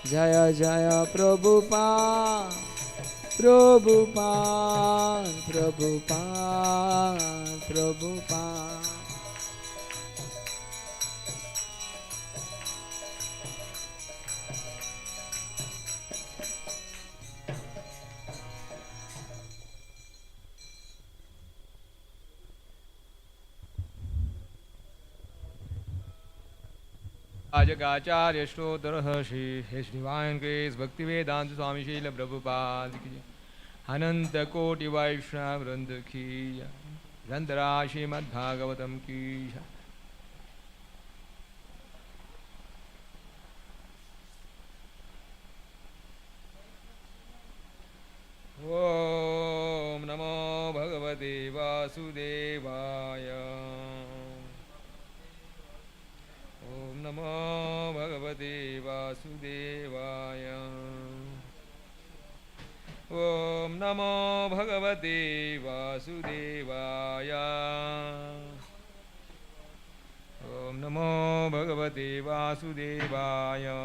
Jaya Jaya Prabhupada, Prabhupada, Prabhupada, Prabhupada. Ajagacharya Shrotra Shri His Divine Grace Bhaktivedanta Swami Srila Prabhupada Ki Ananta Koti Vaishnava Vrinda Ki Randara Srimad Bhagavatam Ki Om Namo Bhagavate Vasudevaya Om Namo Bhagavate Vasudevaya Om Namo Bhagavate Vasudevaya Om Namo Bhagavate Vasudevaya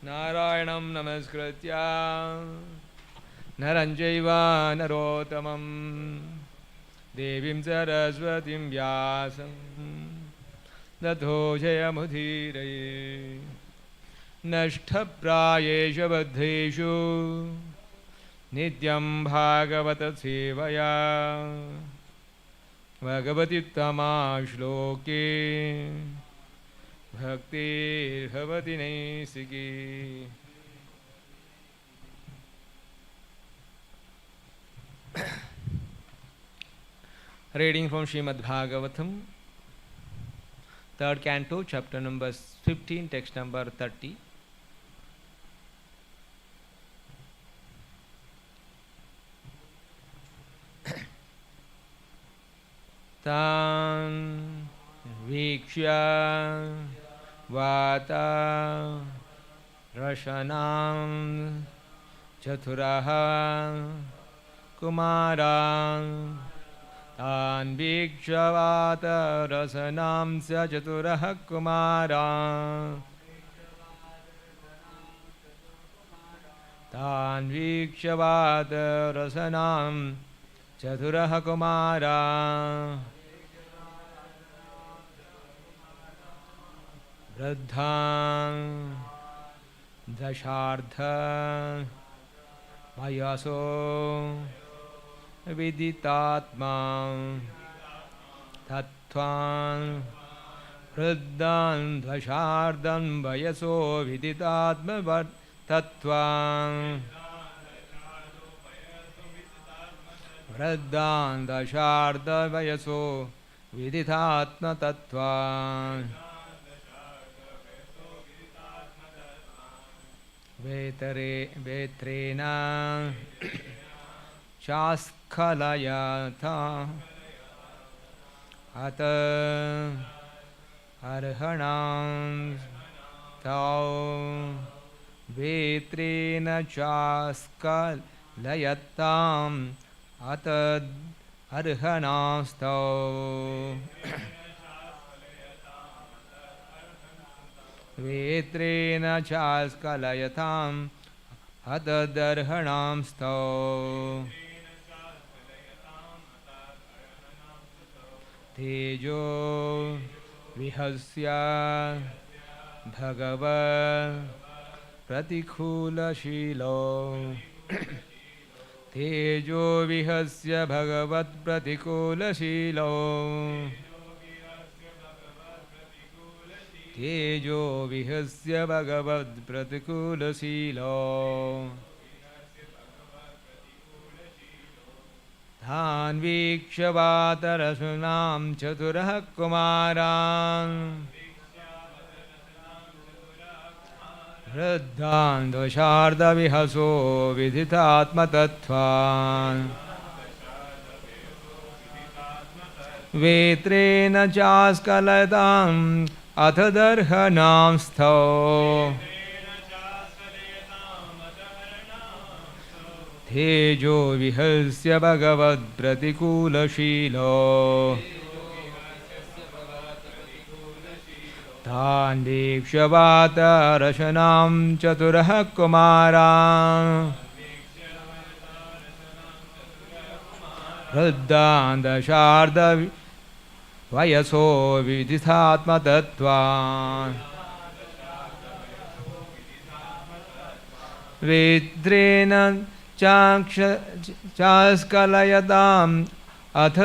Narayanam Namaskritya Naranjaiva Narottamam Devim Saraswatim Vyasam Tato Jayamudhiraye Nashtaprayesha Baddheshu Nityam Bhagavata Sevaya Bhagavati Tama Shloke Bhakti Bhavati Naisiki. Reading from Srimad Bhagavatam, 3rd canto, chapter number 15, text number 30. Tan Vikshya Vata Rashanam Chaturaha Kumaran Tan Vikshya Vata Rasanam Chaturaha Kumaran Tan Vikshya Vata Rasanam Chaturaha Kumaran Vruddhan Dasardha Vayaso Viditatma Tattvan Vruddhan Dasardhan Vayaso Viditatma Tattvan Vruddhan Dasardha Vayaso Viditatma Tattvan Vetrena Chaskalayata Ata Arhanam Tau Vetrena Chaskalayatam Ata Arhanam Tau Vetrena Chaskalayatam Atadarhanam Stau Tejo Vihasya Bhagavad Pratikula Shilo Tejo Vihasya Bhagavad Pratikula Shilo Tejo Vihasya Bhagavad Pratikula Silo Dhan Viksha Vatarasunam Chaturah Kumaran Vruddhan Dasharda Vihaso Vidhitatma Tattvan Vetrena Chaskalatam Athadarhanam Stho Tejo Vihasya Bhagavad Pratikula Shilo तान् वीक्ष्य वातरशनां चतुरः कुमारान् वृद्धान् दशार्ध वयसो विदितात्मतत्त्वान् वेद्रेण चास्कलयताम् अथ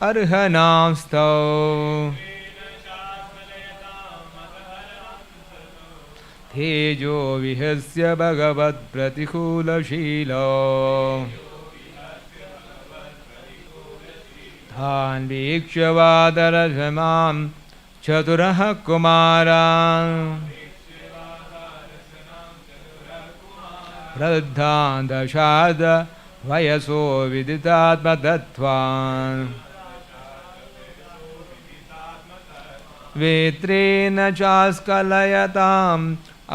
अर्हणांस्तौ तेजो विहस्य भगवत्प्रतिकूलशीलो तान् वीक्ष्य वादरशमां चतुरः कुमारान् वृद्धान् दशार्ध वयसो विदितात्मतत्त्वान् वेत्रेण चास्कलयताम्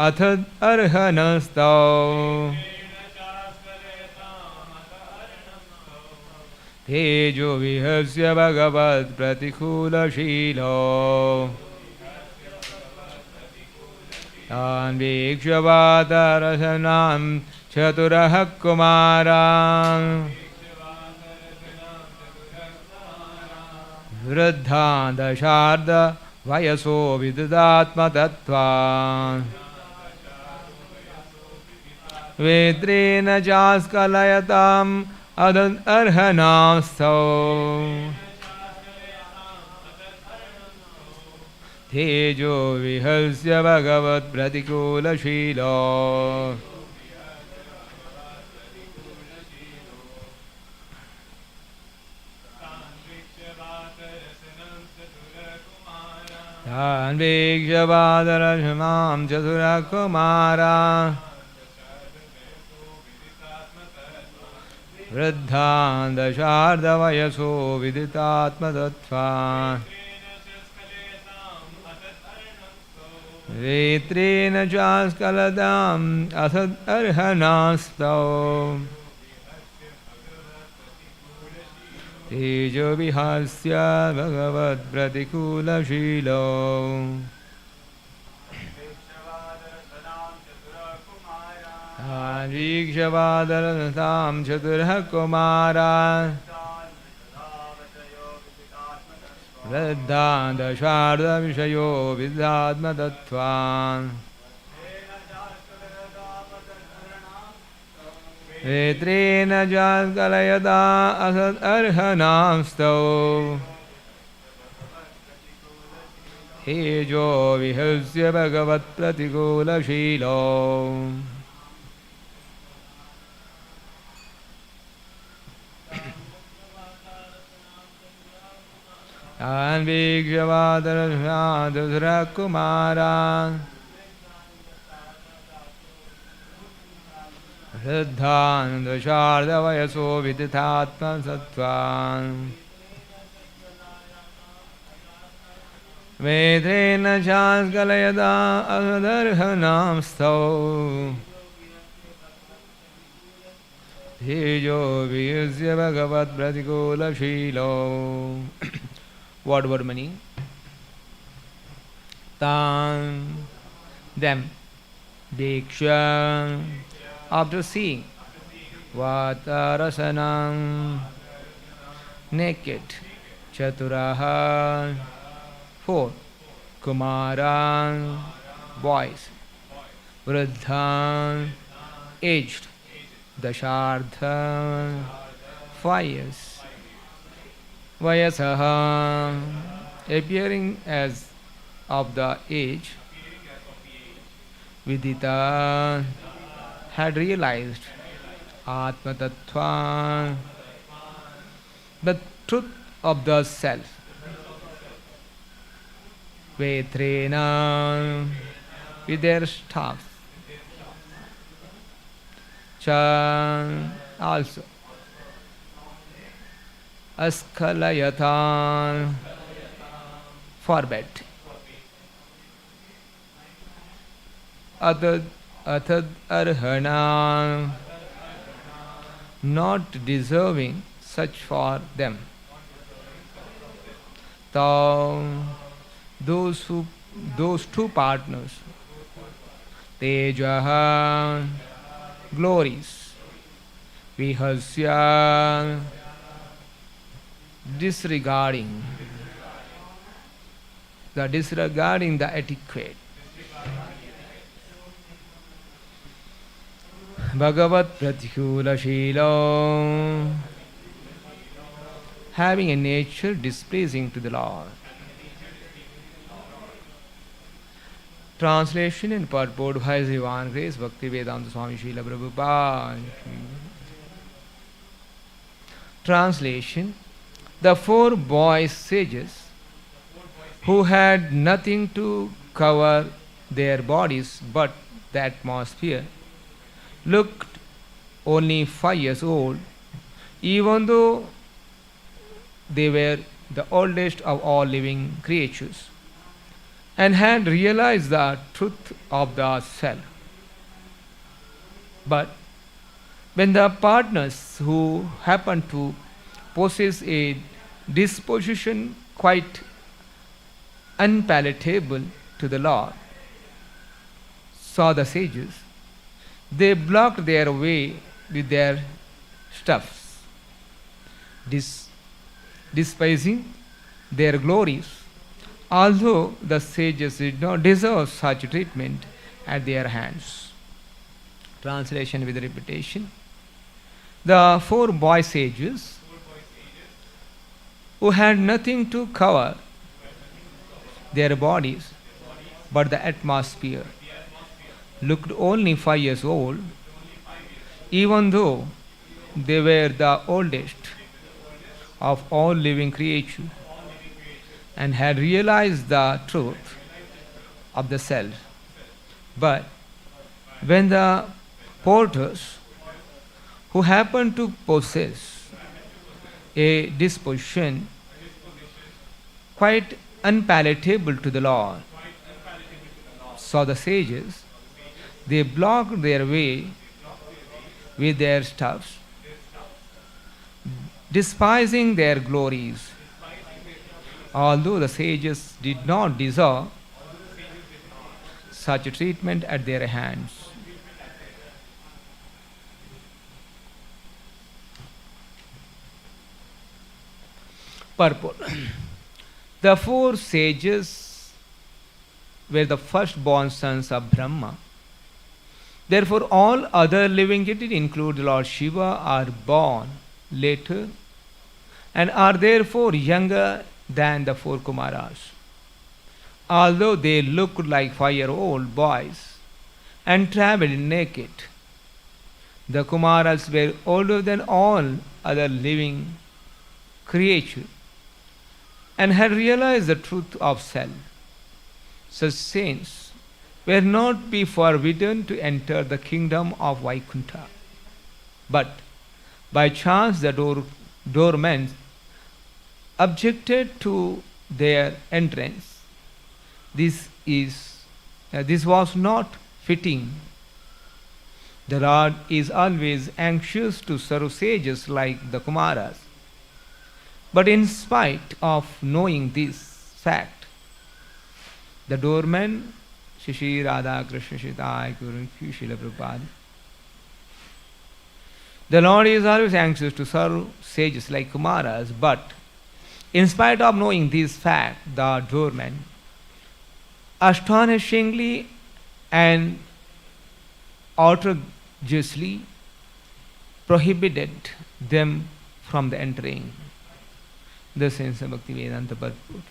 अथ अर्हणस्तौ तेजो विहस्य भगवत्प्रतिकूलशीलो तान् वीक्ष्य वातरशनां चतुरः कुमारान् वृद्धान् दशार्ध वयसो विदितात्मतत्त्वान् वेत्रेण चास्कलयताम् अर्हणांस्तौ तेजो विहस्य भगवत्प्रतिकूलशीलो तान् वीक्ष्य वादरशमां चतुरः कुमारान् वृद्धान् दशार्ध वयसो विदितात्मतत्त्वान् वेत्रेण चास्कलताम् अथ अर्हणांस्तौ तेजो विहस्य भगवत्प्रतिकूलशीलो तान् वीक्ष्य वादरशनां चतुरः कुमारान् वृद्धान् दशार्ध विषयो विदितात्मतत्त्वान् वेत्रेण चास्कलयता असत् अर्हणांस्तौ तेजो विहस्य भगवत्प्रतिकूलशीलो तान् वीक्ष्य वादरशनां चतुरः कुमारान् वृद्धान् दशार्ध वयसो विदितात्मतत्त्वान् वेत्रेण चास्कलयता असदर्हणांस्तौ तेजो विहस्य भगवत्प्रतिकूलशीलो. Word meaning. Tan, them, Diksha, after seeing Vatarasanam, naked, Chaturaha, 4, Kumaran, boys, Vruddhan, aged, Dashardhan, 5 years, Vayasaha, appearing as of the age, Vidita, had realized Atma Tattva, the truth of the self. Vetrena, with their staffs. Cha, also. Askalayatan, forbid. Atad arhana, not deserving such for them. Thou, those who those two partners, Tejaha, glories, Vihasya, disregarding the etiquette. Bhagavat Pratyula Shila, having a nature displeasing to the Lord. Translation and purport by His Divine Grace Bhaktivedanta Swami Srila Prabhupada. Translation: the four boy sages who had nothing to cover their bodies but the atmosphere looked only 5 years old, even though they were the oldest of all living creatures, and had realized the truth of the self. But when the partners who happened to possess a disposition quite unpalatable to the Lord saw the sages, they blocked their way with their stuffs, despising their glories, although the sages did not deserve such treatment at their hands. Translation with repetition. The four boy sages who had nothing to cover their bodies but the atmosphere looked only 5 years old, even though they were the oldest of all living creatures, and had realized the truth of the self. But when the porters who happened to possess a disposition quite unpalatable to the Lord saw the sages, they blocked their way with their stuffs, despising their glories, although the sages did not deserve such a treatment at their hands. Purport. The four sages were the firstborn sons of Brahma. Therefore, all other living entities, including Lord Shiva, are born later and are therefore younger than the four Kumaras. Although they looked like 5-year-old boys and traveled naked, the Kumaras were older than all other living creatures and had realized the truth of self. Such saints will not be forbidden to enter the kingdom of Vaikuntha. But by chance the doorman objected to their entrance. This was not fitting. The Lord is always anxious to serve sages like the Kumaras. But in spite of knowing this fact, the doorman Shri Radha Krishna Shitai Guru Srila Prabhupada. The Lord is always anxious to serve sages like Kumaras, but in spite of knowing this fact, the doorman astonishingly and outrageously prohibited them from the entering. The sense of Bhaktivedanta purport.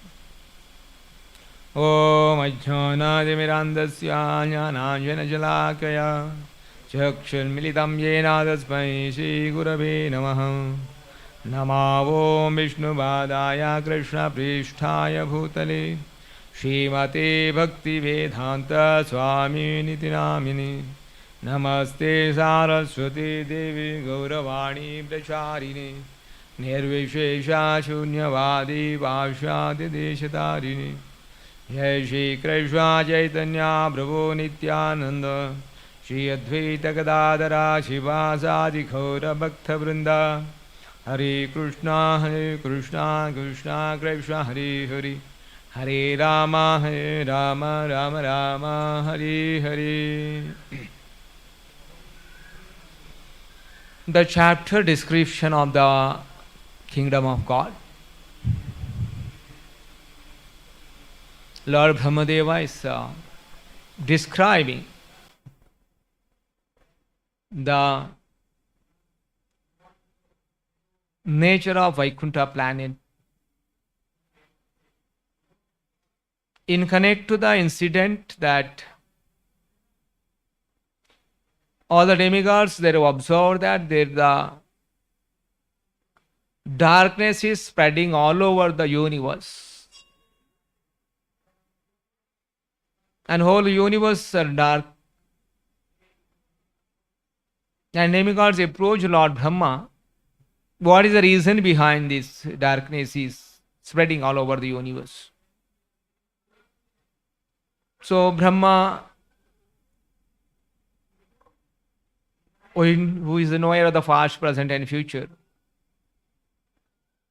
Om Ajnanaadimirandasya Jnananjana Jalakaya Chakshurmilitam Yena Tasmai Shri Gurave Namaha Namo Vishnu Vadaya Krishna Pristhaya Bhutale Srimate Bhaktivedanta Swami Niti Namini Namaste Saraswati Devi Gauravani Pracharini Nirvishesha Shunyavadi Vashadi Deshatarini Jai Shri Krishna Chaitanya Prabhu Nityananda Shri Advaita Gadadara Shivasadi Khaura Bhakta Vrinda Hare Krishna Krishna Krishna Hare Hare Hare Rama, Rama Rama, Hare Hare. The chapter description of the kingdom of God. Lord Brahmadeva is describing the nature of Vaikuntha planet in connect to the incident that all the demigods, they have observed that the darkness is spreading all over the universe. And whole universe are dark. And demigods approach Lord Brahma. What is the reason behind this darkness is spreading all over the universe? So Brahma, who is the knower of the past, present and future,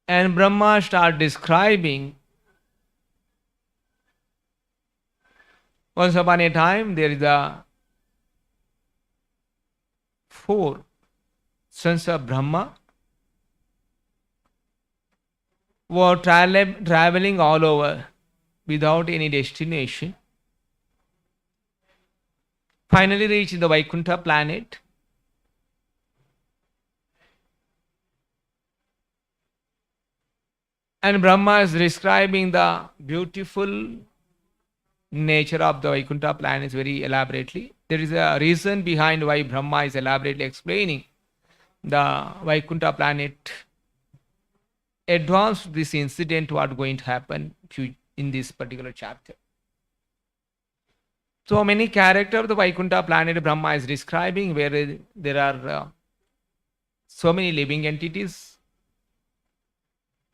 and Brahma start describing, once upon a time there is a 4 sons of Brahma were traveling all over without any destination. Finally reached the Vaikuntha planet. And Brahma is describing the beautiful nature of the Vaikuntha planet very elaborately. There is a reason behind why Brahma is elaborately explaining the Vaikuntha planet. Advance this incident, what going to happen in this particular chapter. So many characters of the Vaikuntha planet Brahma is describing, where there are so many living entities,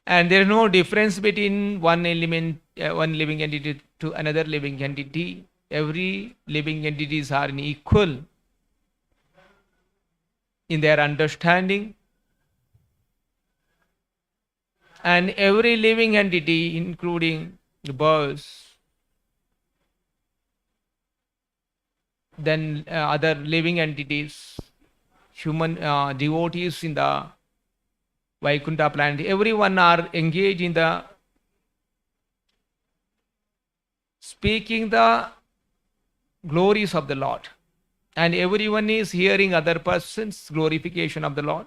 and there is no difference between one living entity to another living entity. Every living entities are equal in their understanding, and every living entity, including the birds, then other living entities, human devotees in the Vaikuntha planet, everyone are engaged in the speaking the glories of the Lord, and everyone is hearing other persons' glorification of the Lord.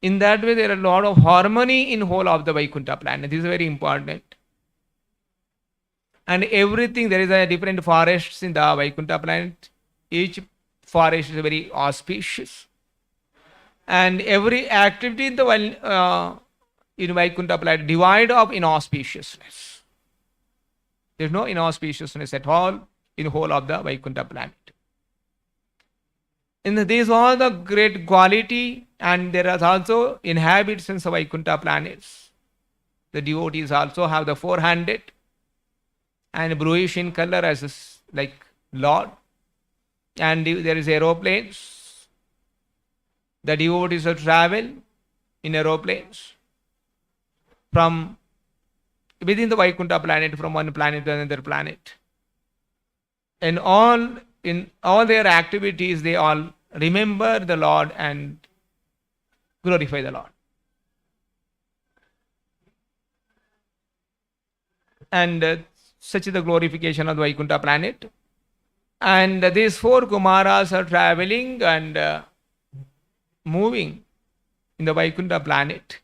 In that way, there are a lot of harmony in whole of the Vaikuntha planet. This is very important. And everything, there is a different forests in the Vaikuntha planet. Each forest is very auspicious. And every activity in the in Vaikuntha planet divide of inauspiciousness. There is no inauspiciousness at all in whole of the Vaikuntha planet. And these are the great quality, and there are also inhabitants of Vaikuntha planets. The devotees also have the 4-handed and bluish in color as like Lord, and there is aeroplanes. The devotees will travel in aeroplanes from within the Vaikuntha planet, from one planet to another planet. And in all their activities, they all remember the Lord and glorify the Lord. And such is the glorification of the Vaikuntha planet. And these 4 Kumaras are traveling and moving in the Vaikuntha planet,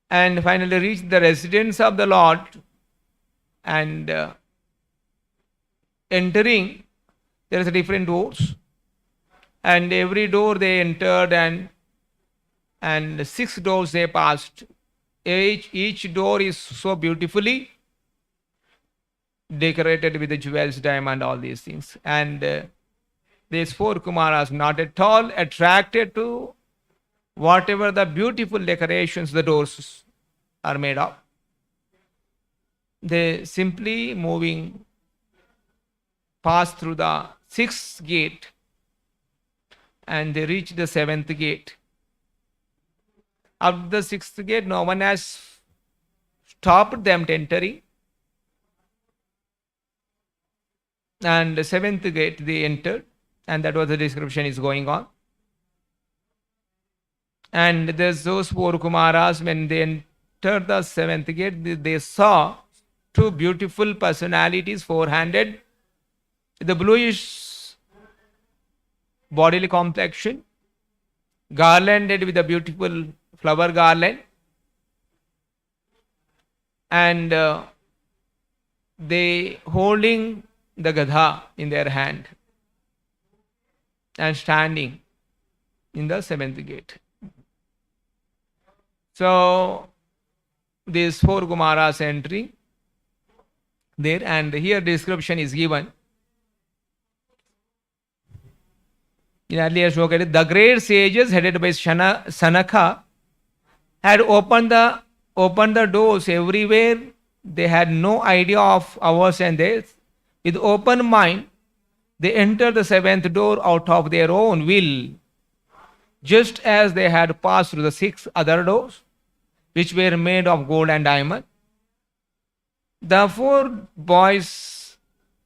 and finally reach the residence of the Lord, and entering, there is a different doors, and every door they entered, and 6 doors they passed. Each door is so beautifully decorated with the jewels, diamond, all these things. And these 4 Kumaras not at all attracted to whatever the beautiful decorations the doors are made of. They simply moving, pass through the 6th gate, and they reach the 7th gate. After the 6th gate, no one has stopped them entering. And the seventh gate they entered, and that was the description is going on. And there's those four Kumaras, when they entered the seventh gate, they saw two beautiful personalities, four-handed, the bluish bodily complexion, garlanded with a beautiful flower garland, and they holding the Gadha in their hand and standing in the seventh gate. So these four Kumaras entering there, and here description is given. In earlier shloka, the great sages headed by Sanaka had opened the doors everywhere. They had no idea of hours and days. With open mind, they entered the seventh door out of their own will, just as they had passed through the six other doors, which were made of gold and diamond. The four boys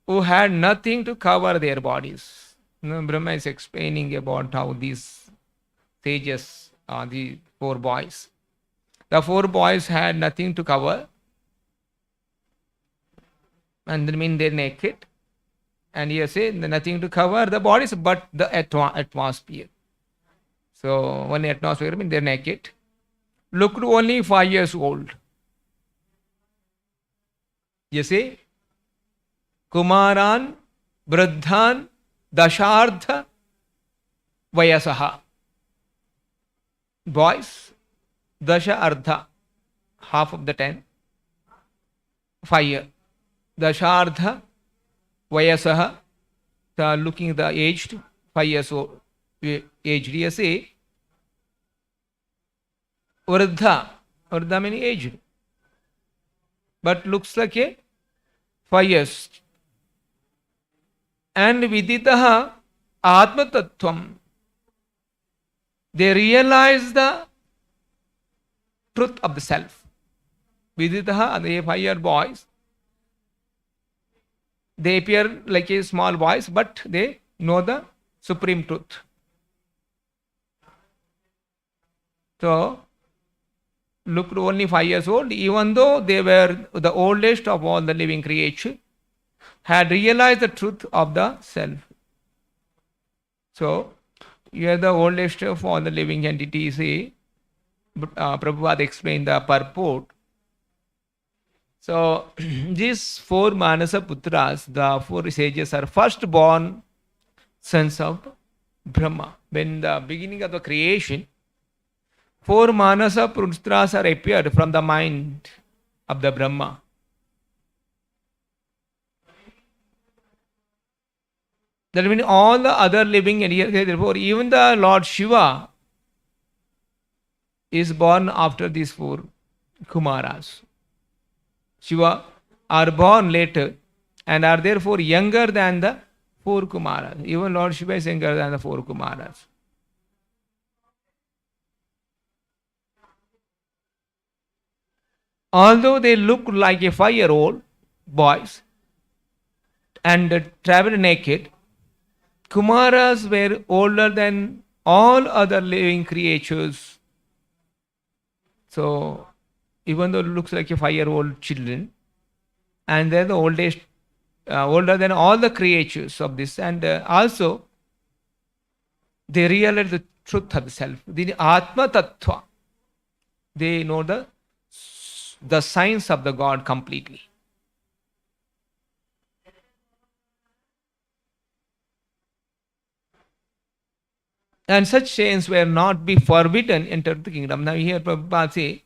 who had nothing to cover their bodies. Brahma is explaining about how these sages are the four boys. The four boys had nothing to cover, and they mean they're naked. And here say nothing to cover the bodies but the atmosphere. So one atmosphere means they're naked. Looked only 5 years old. You see, Kumaran, Vruddhan, Dashartha, Vayasaha. Boys, Dasha Ardha, half of the 10, 5 years. Dashartha, Vayasaha, looking the aged, 5 years old, aged. You see, Vruddha means aged, but looks like a 5 years. And Viditaha Atma Tattvam. They realize the truth of the self. Viditaha, the 5-year boys, they appear like a small boys, but they know the supreme truth. So, looked only 5 years old, even though they were the oldest of all the living creatures, had realized the truth of the self. So, you are the oldest of all the living entities. Prabhupada explained the purport. So, these four Manasa Putras, the four sages, are first born sons of Brahma. When the beginning of the creation, four Manasa Putras are appeared from the mind of the Brahma. That means all the other living entities, therefore even the Lord Shiva is born after these four Kumaras. Shiva are born later and are therefore younger than the four Kumaras. Even Lord Shiva is younger than the four Kumaras. Although they look like a 5-year-old boys and traveled naked, Kumaras were older than all other living creatures. So, even though it looks like a 5-year-old children, and they're the oldest, older than all the creatures of this, and also they realize the truth of the self, the Atma Tattva. They know the science of the God completely. And such saints were not be forbidden enter the kingdom. Now here Prabhupada say,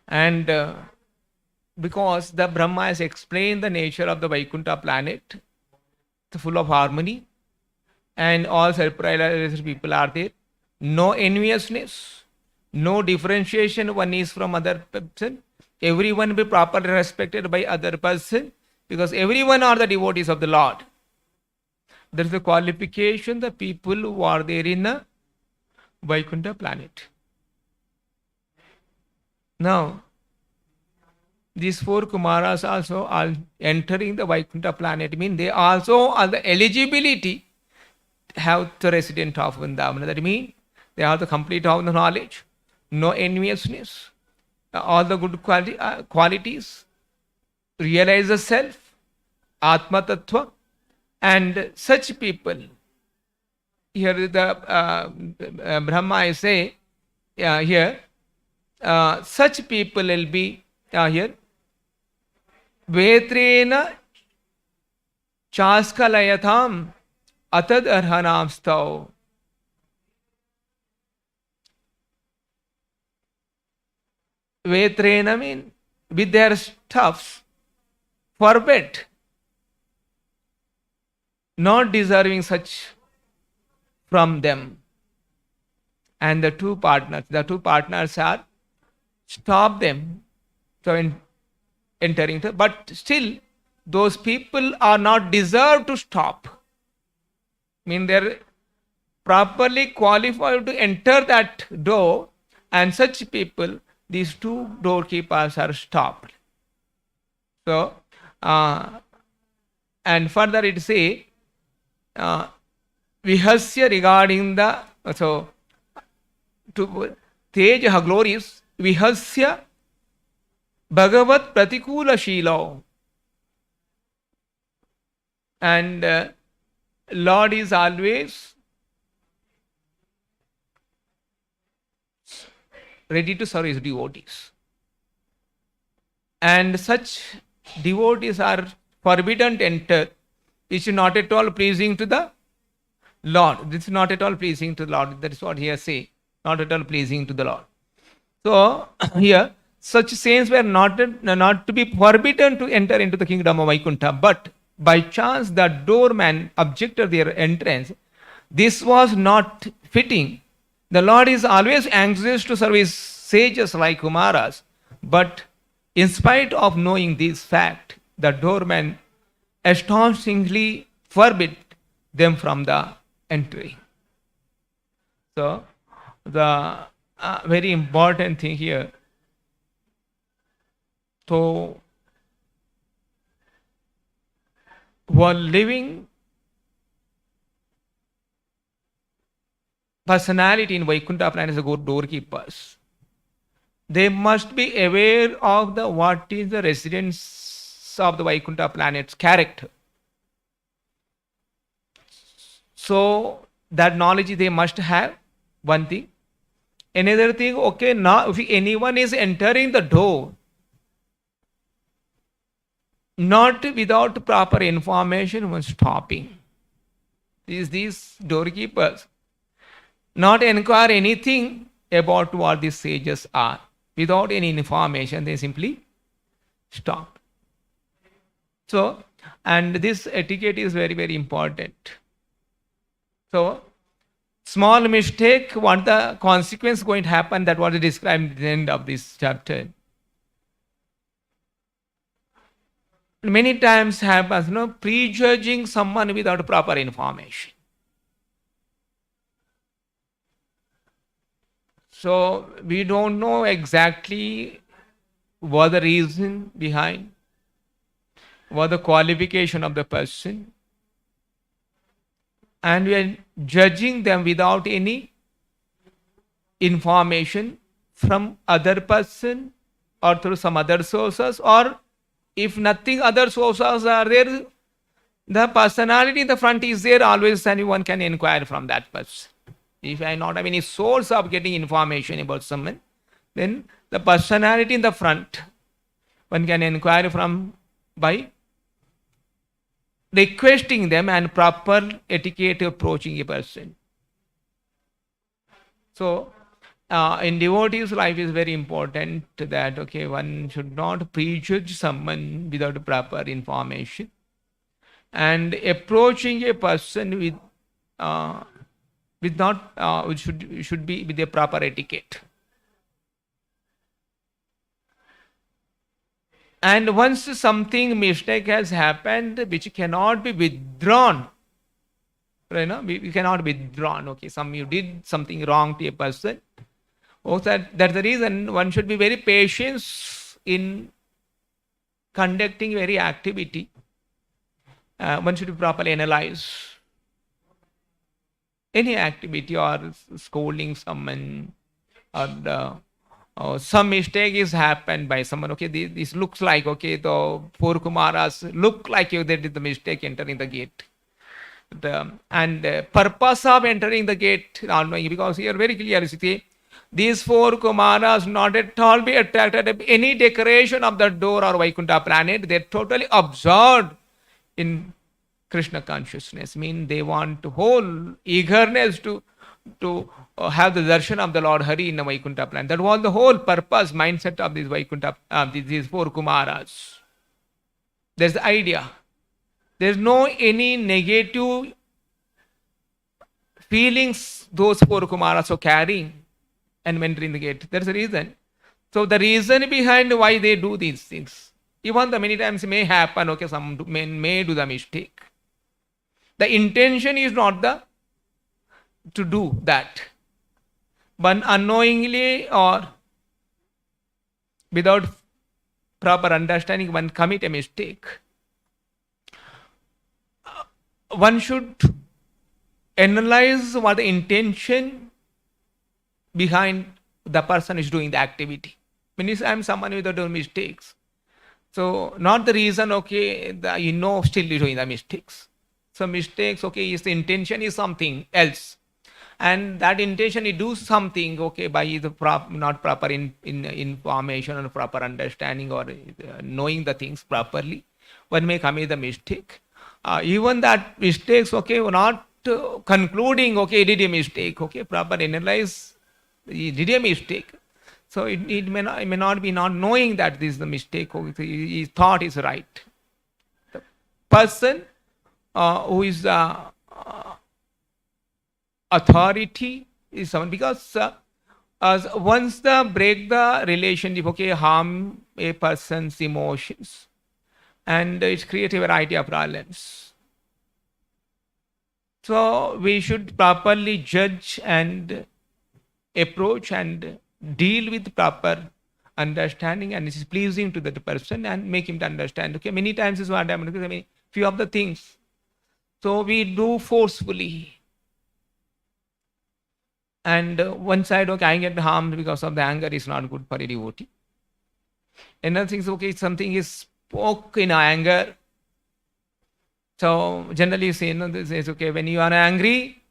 and because the Brahma has explained the nature of the Vaikuntha planet, full of harmony, and all self-realized people are there, no enviousness, no differentiation one is from other person, everyone be properly respected by other person, because everyone are the devotees of the Lord. There is a qualification, the people who are there in the Vaikuntha planet. Now, these four Kumaras also are entering the Vaikuntha planet. Mean they also are the eligibility have the resident of Vrindavana. That means they have the complete of the knowledge, no enviousness, all the good qualities, realize the self, Atma Tattva, and such people. Here the Brahma I say here, such people will be here. Vetrena chaskalayatham atad arhanam stav. Vetrena mean with their stuffs, forbid, not deserving such from them. And the two partners are stop them from entering, but still those people are not deserved to stop. Mean they're properly qualified to enter that door, and such people, these two doorkeepers are stopped. So, and further it say, Vihasya regarding the, so, to Tejaha glories, Vihasya Bhagavat Pratikula Shila. And Lord is always ready to serve his devotees. And such devotees are forbidden to enter, which is not at all pleasing to the Lord. This is not at all pleasing to the Lord. That is what here say. Not at all pleasing to the Lord. So here, such saints were not to be forbidden to enter into the kingdom of Vaikuntha, but by chance the doorman objected their entrance. This was not fitting. The Lord is always anxious to serve his sages like Kumaras, but in spite of knowing this fact, the doorman astonishingly forbid them from the entry. So, the very important thing here, so who are living personality in Vaikuntha planet as a good doorkeepers, they must be aware of the what is the residence of the Vaikuntha planet's character. So that knowledge they must have, one thing. Another thing, okay, now if anyone is entering the door, not without proper information when stopping. These doorkeepers not inquire anything about what these sages are. Without any information, they simply stop. So, and this etiquette is very, very important. So, small mistake, what the consequence going to happen, that was described at the end of this chapter. Many times happens, prejudging someone without proper information. So we don't know exactly what the reason behind, what the qualification of the person, and we are judging them without any information from other person or through some other sources, or if nothing other sources are there, the personality in the front is there always, and one can inquire from that person. If I not have any source of getting information about someone, then the personality in the front, one can inquire from by requesting them and proper etiquette approaching a person. So, in devotee's life is very important that, okay, one should not prejudge someone without proper information, and approaching a person with not should be with a proper etiquette. And once something mistake has happened which cannot be withdrawn, we cannot withdrawn. Okay, you did something wrong to a person. Also, that's the reason one should be very patient in conducting very activity, one should properly analyze any activity or scolding someone, or some mistake is happened by someone. Okay, this looks like, okay, the four Kumaras look like you, they did the mistake entering the gate. And purpose of entering the gate, not knowing, because here very clearly see, these four Kumaras not at all be attracted by any decoration of the door or Vaikuntha planet. They're totally absorbed in Krishna consciousness. Mean they want whole eagerness to have the darshan of the Lord Hari in the Vaikuntha planet. That was the whole purpose, mindset of these Vaikuntha, these four Kumaras. There's the idea. There's no any negative feelings those four Kumaras are carrying and entering the gate. There's a reason. So the reason behind why they do these things, even the many times may happen, okay, some men may do the mistake. The intention is not to do that. But unknowingly or without proper understanding, one commit a mistake. One should analyze what the intention behind the person is doing the activity. When I am someone without doing mistakes, so not the reason, okay, still doing the mistakes. So mistakes, okay, is the intention is something else, and that intention is do something, okay, by the not proper information or proper understanding or knowing the things properly, one may commit the mistake. Even that mistakes, okay, not concluding, okay, did a mistake, okay, proper analyze, did a mistake. So it may not be not knowing that this is the mistake, okay, his thought is right. The person who is authority is someone, because once the break the relationship, okay, harm a person's emotions, and it creates a variety of problems. So we should properly judge and approach and deal with proper understanding, and this is pleasing to the person and make him to understand. Okay, many times is what happened, because I mean few of the things, so we do forcefully, and one side, okay, I get harmed because of the anger is not good for a devotee. Another thing is, okay, something is spoke in anger. So generally you say, this is okay, when you are angry,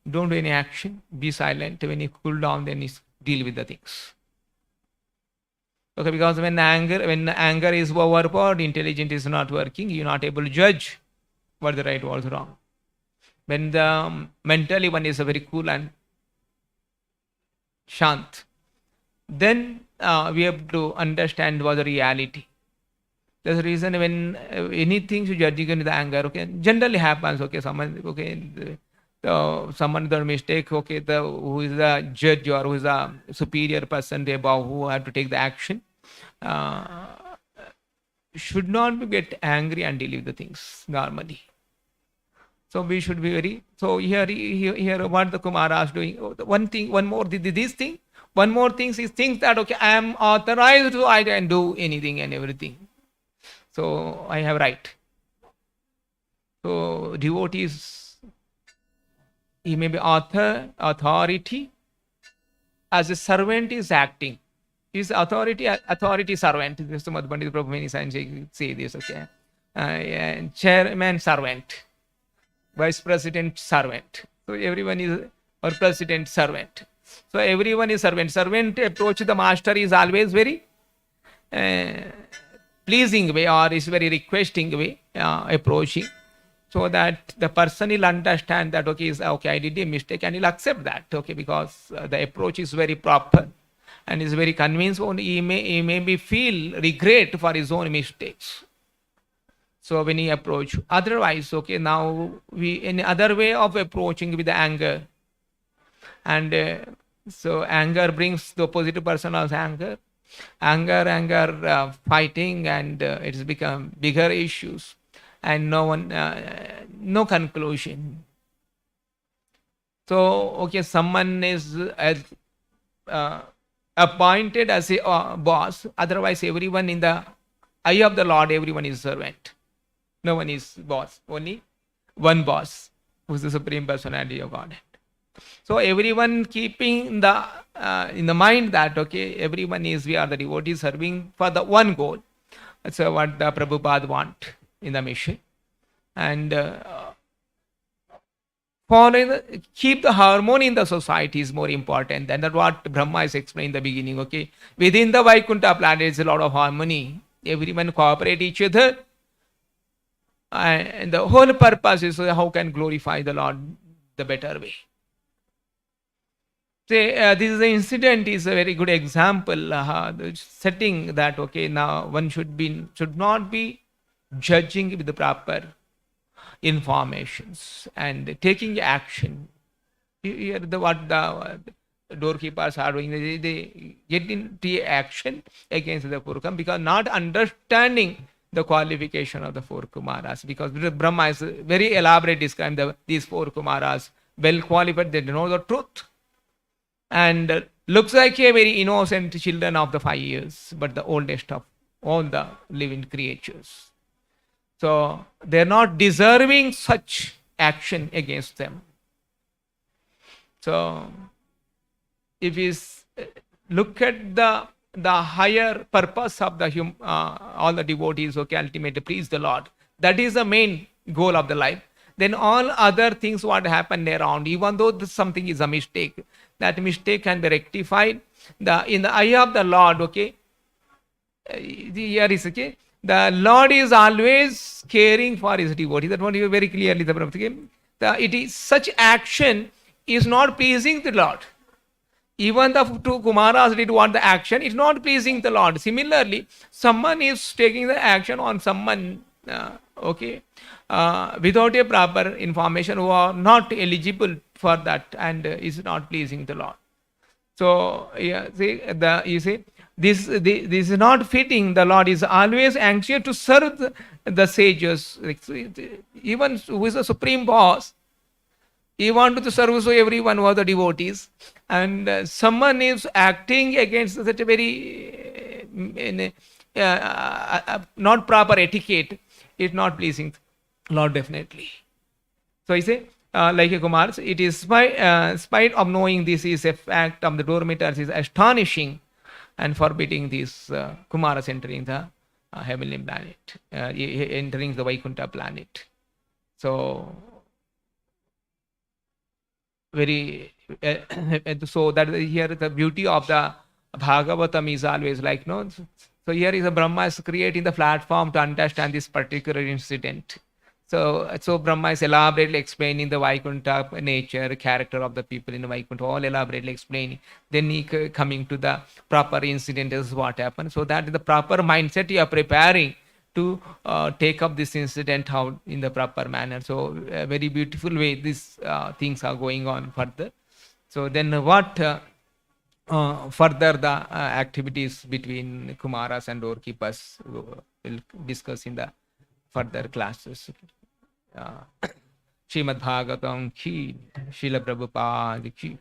don't do any action, be silent. When you cool down, then you deal with the things. Okay, because when anger is overpowered, intelligence is not working, you're not able to judge what the right, what's wrong. When the mentally one is very cool and shant, then we have to understand what the reality. There's a reason when anything you judge in the anger, okay, generally happens, okay, someone, okay, someone the mistake, okay, who is the judge or who is a superior person above who have to take the action, should not get angry and deal with the things normally. So we should be very, so here what the Kumara is doing, one more thing is things that, okay, I am authorized to, I can do anything and everything. So I have right. So devotees, he may be authority, as a servant is acting. His authority servant. This is Madhya Pandita Prabhu many times say this, okay. Chairman servant, vice president servant. So everyone is, or president servant. So everyone is servant. Servant approach the master is always very pleasing way, or is very requesting way approaching, so that the person will understand that, okay, I did a mistake, and he'll accept that, okay, because the approach is very proper and is very convinced. He may be feel regret for his own mistakes. So when he approach, otherwise, okay, now in other way of approaching with the anger, and so anger brings the opposite person as anger, fighting, and it's become bigger issues, and no conclusion. So, okay, someone is appointed as a boss, otherwise everyone in the eye of the Lord, everyone is servant. No one is boss. Only one boss, who is the Supreme Personality of Godhead. So everyone keeping in the mind that okay, everyone is, we are the devotees serving for the one goal. That's what the Prabhupada want in the mission. And keep the harmony in the society is more important than that what Brahma is explained in the beginning. Okay, within the Vaikuntha planet is a lot of harmony. Everyone cooperate each other, and the whole purpose is how can glorify the Lord the better way. Say this is the incident is a very good example, setting that okay, now one should not be judging with the proper informations and taking action. Here what the doorkeepers are doing, they get into action against the four Kumaras because not understanding the qualification of the four Kumaras, because Brahma is very elaborate describing these four Kumaras, well qualified, they know the truth, and looks like a very innocent children of the 5 years, but the oldest of all the living creatures. So they are not deserving such action against them. So if we look at the higher purpose of the all the devotees, okay, ultimately please the Lord, that is the main goal of the life. Then all other things what happen around, even though something is a mistake, that mistake can be rectified. In the eye of the Lord, okay, here is okay. The Lord is always caring for his devotees. That one you very clearly the Prabhupada. It is such action is not pleasing the Lord. Even the two Kumaras did want the action, it's not pleasing the Lord. Similarly, someone is taking the action on someone, without a proper information, who are not eligible for that, and is not pleasing the Lord. So you see, this is not fitting. The Lord is always anxious to serve the sages. Even who is the supreme boss, he wanted to serve so everyone was the devotees, and someone is acting against such a very not proper etiquette, is not pleasing Lord definitely. So he say, like a Kumar, it is spite of knowing this is a fact of the dormitors is astonishing and forbidding these Kumaras entering the heavenly planet, entering the Vaikuntha planet. So very so that here the beauty of the Bhagavatam is always like no. So here is a Brahma is creating the platform to understand this particular incident. So Brahma is elaborately explaining the Vaikuntha nature, character of the people in the Vaikuntha, all elaborately explaining. Then he coming to the proper incident is what happened. So that is the proper mindset you are preparing to take up this incident out in the proper manner. So a very beautiful way these things are going on further. So then what further the activities between Kumaras and doorkeepers we'll discuss in the further classes. Srimad Bhagavatam ki, Srila Prabhupada ki.